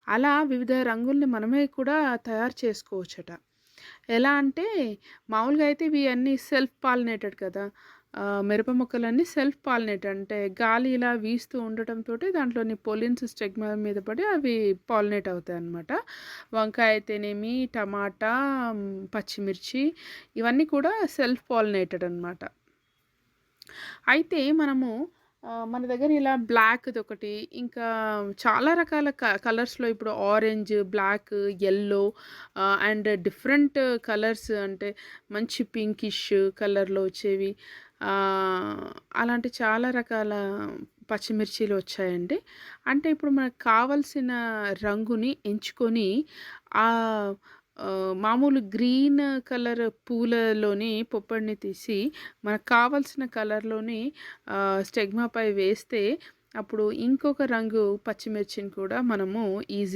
అలా వివిధ రంగుల్ని మనమే కూడా తయారు చేసుకోవచ్చట. ఎలా అంటే మామూలుగా అయితే ఇవి అన్నీ సెల్ఫ్ పాలినేటెడ్ కదా! మిరప మొక్కలన్నీ సెల్ఫ్ పాలినేటెడ్ అంటే గాలి ఇలా వీస్తూ ఉండటంతోటి దాంట్లోని పొలిన్స్ స్టెగ్మా మీద పడి అవి పాలినేట్ అవుతాయన్నమాట. వంకాయ అయితేనేమి, టమాటా, పచ్చిమిర్చి ఇవన్నీ కూడా సెల్ఫ్ పాలినేటెడ్ అన్నమాట. అయితే మనము మన దగ్గర ఇలా బ్లాక్‌దొకటి, ఇంకా చాలా రకాల కలర్స్‌లో ఇప్పుడు orange, black, yellow and different colours అంటే మంచి పింకిష్ కలర్‌లో వచ్చేవి. అలాంటి చాలా రకాల పచ్చిమిర్చీలు వచ్చాయండి. అంటే ఇప్పుడు మనకు కావాల్సిన రంగుని ఎంచుకొని ఆహ్, మామూలు గ్రీన్ కలర్ పూలలోని పొప్పడిని తీసి మనకు కావాల్సిన కలర్‌లోని స్టెగ్మాపై వేస్తే అప్పుడు ఇంకొక రంగు పచ్చిమిర్చిని కూడా మనము ఈజీ